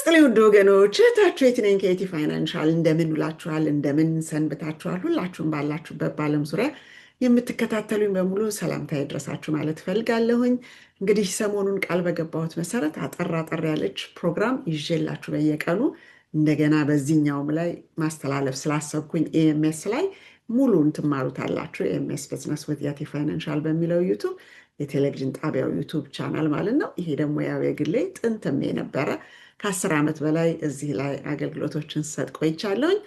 ጤና ውድ ወገኖች እህታችሁ የትነኝ ከኢቲ ፋይናንሻል እንደምን ውላችኋል? እንደምን ሰንብታችኋል? ሁላችሁም ባላችሁበት በዓለም ዙሪያ የምትከታተሉኝ በሙሉ ሰላምታ ይድረሳችሁ ማለት እፈልጋለሁኝ። እንግዲህ ሰሞኑን ቃል በገባሁት መሰረት አጠር አጠር ያለች ፕሮግራም ይዤላችሁ በየቀኑ እንደገና በዚህኛውም ላይ ማስተላለፍ ስላሰብኩኝ ኤኤምኤስ ላይ ሙሉን ትማሩታላችሁ። ኤኤምኤስ ቢዝነስ ዊዝ የቲ ፋይናንሻል በሚለው ዩቱብ የቴሌቪዥን ጣቢያው ዩቱብ ቻናል ማለት ነው። ይሄ ደግሞ ያው የግሌ ጥንትም የነበረ ከ10 ዓመት በላይ እዚህ ላይ አገልግሎቶችን ሰጥ ቆይቻለሁኝ።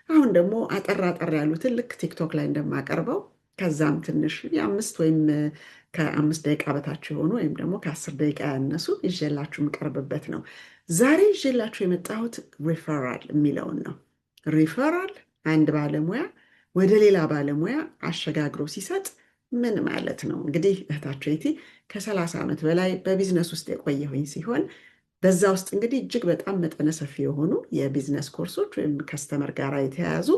አሁን ደግሞ አጠር አጠር ያሉትን ልክ ቲክቶክ ላይ እንደማቀርበው ከዛም ትንሽ የአምስት ወይም ከ5 ደቂቃ በታች የሆኑ ወይም ደግሞ ከ10 ደቂቃ ያነሱ ይዤላችሁ የምቀርብበት ነው። ዛሬ ይዤላችሁ የመጣሁት ሪፈራል የሚለውን ነው። ሪፈራል አንድ ባለሙያ ወደ ሌላ ባለሙያ አሸጋግሮ ሲሰጥ ምን ማለት ነው? እንግዲህ እህታችሁ የቲ ከ30 ዓመት በላይ በቢዝነስ ውስጥ የቆየሁኝ ሲሆን በዛ ውስጥ እንግዲህ እጅግ በጣም መጠነ ሰፊ የሆኑ የቢዝነስ ኮርሶች ወይም ከስተመር ጋር የተያያዙ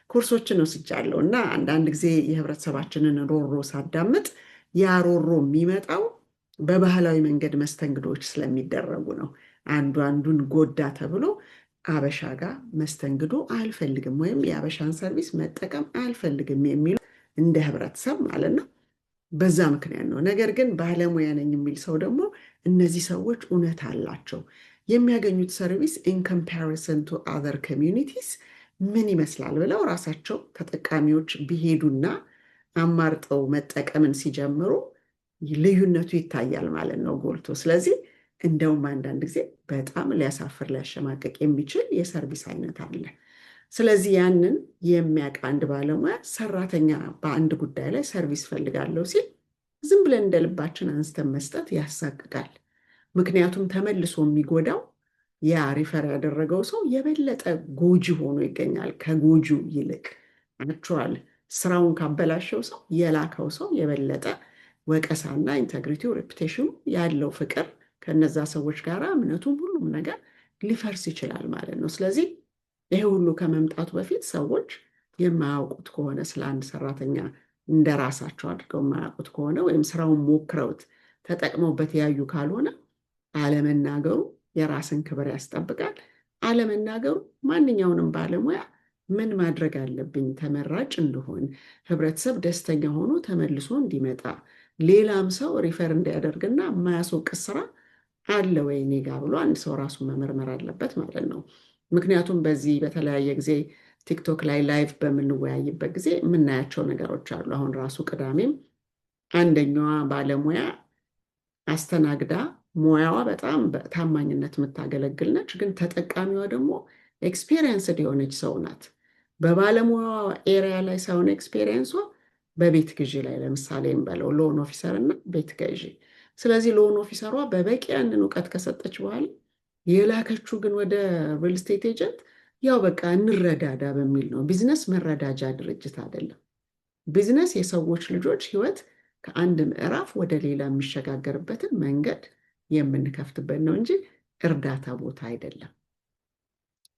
ኮርሶችን ወስጃለሁ እና አንዳንድ ጊዜ የህብረተሰባችንን ሮሮ ሳዳምጥ ያ ሮሮ የሚመጣው በባህላዊ መንገድ መስተንግዶች ስለሚደረጉ ነው። አንዱ አንዱን ጎዳ ተብሎ አበሻ ጋር መስተንግዶ አልፈልግም ወይም የአበሻን ሰርቪስ መጠቀም አልፈልግም የሚሉ እንደ ህብረተሰብ ማለት ነው። በዛ ምክንያት ነው። ነገር ግን ባለሙያ ነኝ የሚል ሰው ደግሞ እነዚህ ሰዎች እውነት አላቸው። የሚያገኙት ሰርቪስ ኢን ኮምፓሪሰን ቱ አዘር ኮሚዩኒቲስ ምን ይመስላል ብለው ራሳቸው ተጠቃሚዎች ቢሄዱና አማርጠው መጠቀምን ሲጀምሩ ልዩነቱ ይታያል ማለት ነው ጎልቶ። ስለዚህ እንደውም አንዳንድ ጊዜ በጣም ሊያሳፍር ሊያሸማቀቅ የሚችል የሰርቪስ አይነት አለ። ስለዚህ ያንን የሚያውቅ አንድ ባለሙያ ሰራተኛ በአንድ ጉዳይ ላይ ሰርቪስ ፈልጋለሁ ሲል ዝም ብለን እንደ ልባችን አንስተን መስጠት ያሳቅቃል። ምክንያቱም ተመልሶ የሚጎዳው ያ ሪፈር ያደረገው ሰው የበለጠ ጎጂ ሆኖ ይገኛል። ከጎጂው ይልቅ አክቹዋል ስራውን ካበላሸው ሰው የላከው ሰው የበለጠ ወቀሳና ኢንተግሪቲው ሬፑቴሽኑ ያለው ፍቅር ከነዛ ሰዎች ጋር እምነቱም ሁሉም ነገር ሊፈርስ ይችላል ማለት ነው። ስለዚህ ይሄ ሁሉ ከመምጣቱ በፊት ሰዎች የማያውቁት ከሆነ ስለ አንድ ሰራተኛ እንደ ራሳቸው አድርገው የማያውቁት ከሆነ ወይም ስራውን ሞክረውት ተጠቅመውበት ያዩ ካልሆነ አለመናገሩ የራስን ክብር ያስጠብቃል። አለመናገሩ ማንኛውንም ባለሙያ ምን ማድረግ አለብኝ ተመራጭ እንደሆን ህብረተሰብ ደስተኛ ሆኖ ተመልሶ እንዲመጣ ሌላም ሰው ሪፈር እንዲያደርግና የማያስወቅስ ስራ አለ ወይ እኔ ጋ ብሎ አንድ ሰው ራሱን መመርመር አለበት ማለት ነው። ምክንያቱም በዚህ በተለያየ ጊዜ ቲክቶክ ላይ ላይቭ በምንወያይበት ጊዜ የምናያቸው ነገሮች አሉ። አሁን ራሱ ቅዳሜም አንደኛዋ ባለሙያ አስተናግዳ ሙያዋ በጣም በታማኝነት የምታገለግል ነች፣ ግን ተጠቃሚዋ ደግሞ ኤክስፔሪየንስድ የሆነች ሰው ናት። በባለሙያዋ ኤሪያ ላይ ሳይሆን ኤክስፔሪየንሷ በቤት ግዢ ላይ ለምሳሌ እንበለው ሎን ኦፊሰር እና ቤት ገዢ። ስለዚህ ሎን ኦፊሰሯ በበቂ ያንን እውቀት ከሰጠች በኋላ የላከችው ግን ወደ ሪል ስቴት ኤጀንት ያው በቃ እንረዳዳ በሚል ነው። ቢዝነስ መረዳጃ ድርጅት አይደለም። ቢዝነስ የሰዎች ልጆች ህይወት ከአንድ ምዕራፍ ወደ ሌላ የሚሸጋገርበትን መንገድ የምንከፍትበት ነው እንጂ እርዳታ ቦታ አይደለም።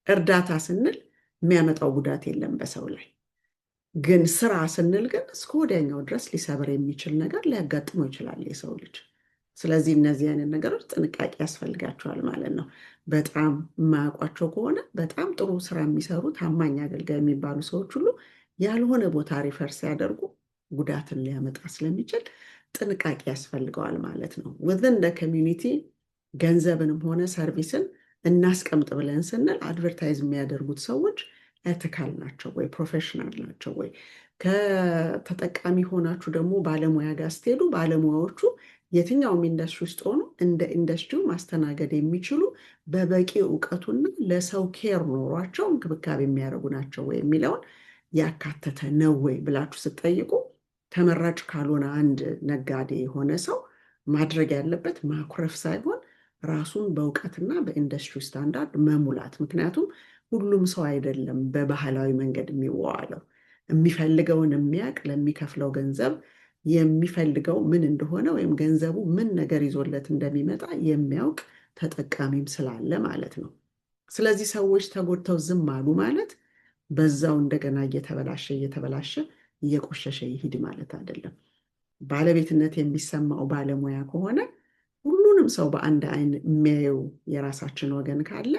እርዳታ ስንል የሚያመጣው ጉዳት የለም በሰው ላይ። ግን ስራ ስንል ግን እስከ ወዲያኛው ድረስ ሊሰብር የሚችል ነገር ሊያጋጥመው ይችላል የሰው ልጅ። ስለዚህ እነዚህ አይነት ነገሮች ጥንቃቄ ያስፈልጋቸዋል ማለት ነው። በጣም የማያውቋቸው ከሆነ በጣም ጥሩ ስራ የሚሰሩ ታማኝ አገልጋይ የሚባሉ ሰዎች ሁሉ ያልሆነ ቦታ ሪፈር ሲያደርጉ ጉዳትን ሊያመጣ ስለሚችል ጥንቃቄ ያስፈልገዋል ማለት ነው። within the community ገንዘብንም ሆነ ሰርቪስን እናስቀምጥ ብለን ስንል አድቨርታይዝ የሚያደርጉት ሰዎች ኤቲካል ናቸው ወይ ፕሮፌሽናል ናቸው ወይ? ከተጠቃሚ ሆናችሁ ደግሞ ባለሙያ ጋር ስትሄዱ ባለሙያዎቹ የትኛውም ኢንዱስትሪ ውስጥ ሆኖ እንደ ኢንዱስትሪው ማስተናገድ የሚችሉ በበቂ እውቀቱና ለሰው ኬር ኖሯቸው እንክብካቤ የሚያደርጉ ናቸው ወይ የሚለውን ያካተተ ነው ወይ ብላችሁ ስትጠይቁ ተመራጭ ካልሆነ አንድ ነጋዴ የሆነ ሰው ማድረግ ያለበት ማኩረፍ ሳይሆን ራሱን በእውቀትና በኢንዱስትሪ ስታንዳርድ መሙላት። ምክንያቱም ሁሉም ሰው አይደለም በባህላዊ መንገድ የሚዋዋለው። የሚፈልገውን የሚያውቅ ለሚከፍለው ገንዘብ የሚፈልገው ምን እንደሆነ ወይም ገንዘቡ ምን ነገር ይዞለት እንደሚመጣ የሚያውቅ ተጠቃሚም ስላለ ማለት ነው። ስለዚህ ሰዎች ተጎድተው ዝም አሉ ማለት በዛው እንደገና እየተበላሸ እየቆሸሸ ይሂድ ማለት አይደለም። ባለቤትነት የሚሰማው ባለሙያ ከሆነ ሁሉንም ሰው በአንድ አይን የሚያየው የራሳችን ወገን ካለ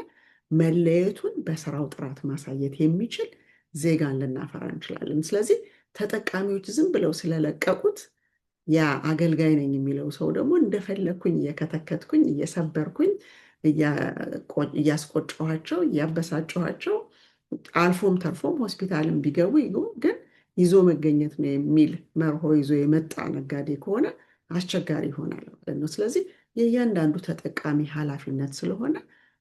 መለየቱን በስራው ጥራት ማሳየት የሚችል ዜጋን ልናፈራ እንችላለን። ስለዚህ ተጠቃሚዎች ዝም ብለው ስለለቀቁት ያ አገልጋይ ነኝ የሚለው ሰው ደግሞ እንደፈለግኩኝ እየከተከትኩኝ እየሰበርኩኝ እያስቆጨኋቸው እያበሳጨኋቸው አልፎም ተርፎም ሆስፒታልን ቢገቡ ግን ይዞ መገኘት ነው የሚል መርሆ ይዞ የመጣ ነጋዴ ከሆነ አስቸጋሪ ይሆናል ማለት ነው። ስለዚህ የእያንዳንዱ ተጠቃሚ ኃላፊነት ስለሆነ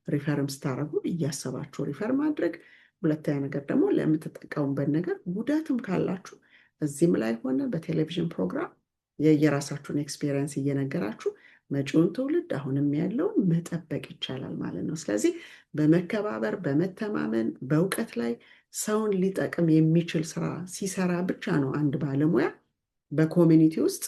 ሪፈርም ስታደርጉ እያሰባችሁ ሪፈር ማድረግ። ሁለተኛ ነገር ደግሞ ለምትጠቀሙበት ነገር ጉዳትም ካላችሁ እዚህም ላይ ሆነ በቴሌቪዥን ፕሮግራም የየራሳችሁን ኤክስፔሪየንስ እየነገራችሁ መጪውን ትውልድ አሁንም ያለውን መጠበቅ ይቻላል ማለት ነው። ስለዚህ በመከባበር በመተማመን በእውቀት ላይ ሰውን ሊጠቅም የሚችል ስራ ሲሰራ ብቻ ነው አንድ ባለሙያ በኮሚኒቲ ውስጥ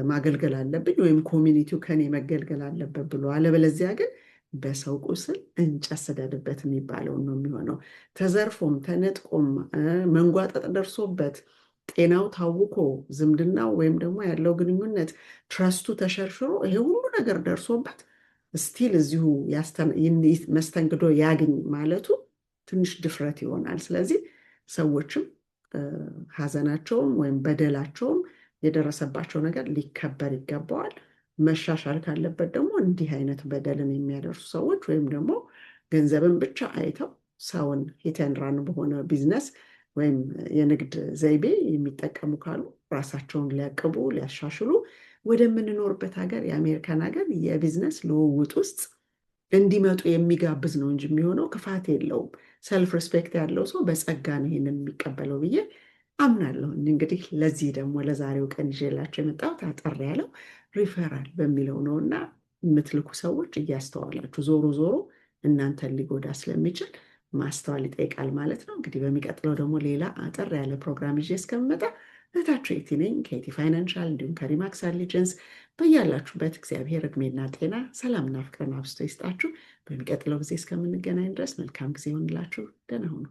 ማገልገል አለብኝ ወይም ኮሚኒቲው ከኔ መገልገል አለበት ብሎ፣ አለበለዚያ ግን በሰው ቁስል እንጨት ስደድበት የሚባለውን ነው የሚሆነው። ተዘርፎም ተነጥቆም መንጓጠጥ ደርሶበት ጤናው ታውኮ ዝምድናው ወይም ደግሞ ያለው ግንኙነት ትረስቱ ተሸርሽሮ ይሄ ሁሉ ነገር ደርሶበት ስቲል እዚሁ መስተንግዶ ያግኝ ማለቱ ትንሽ ድፍረት ይሆናል። ስለዚህ ሰዎችም ሀዘናቸውም ወይም በደላቸውም የደረሰባቸው ነገር ሊከበር ይገባዋል። መሻሻል ካለበት ደግሞ እንዲህ አይነት በደልን የሚያደርሱ ሰዎች ወይም ደግሞ ገንዘብን ብቻ አይተው ሰውን ሂተንራን በሆነ ቢዝነስ ወይም የንግድ ዘይቤ የሚጠቀሙ ካሉ ራሳቸውን ሊያቅቡ ሊያሻሽሉ ወደምንኖርበት ሀገር የአሜሪካን ሀገር የቢዝነስ ልውውጥ ውስጥ እንዲመጡ የሚጋብዝ ነው እንጂ የሚሆነው ክፋት የለውም። ሰልፍ ሪስፔክት ያለው ሰው በጸጋ ነው ይሄንን የሚቀበለው ብዬ አምናለሁ። እንግዲህ ለዚህ ደግሞ ለዛሬው ቀን ይዤላቸው የመጣሁት አጠር ያለው ሪፈራል በሚለው ነው እና የምትልኩ ሰዎች እያስተዋላችሁ ዞሮ ዞሮ እናንተን ሊጎዳ ስለሚችል ማስተዋል ይጠይቃል ማለት ነው። እንግዲህ በሚቀጥለው ደግሞ ሌላ አጠር ያለ ፕሮግራም ይዤ እስከምመጣ እህታችሁ ኤቲ ነኝ ከኤቲ ፋይናንሻል እንዲሁም ከሪማክስ አሊጀንስ። በያላችሁበት እግዚአብሔር እድሜና ጤና ሰላምና ፍቅርን አብዝቶ ይስጣችሁ። በሚቀጥለው ጊዜ እስከምንገናኝ ድረስ መልካም ጊዜ ይሆንላችሁ። ደህና ሁኑ።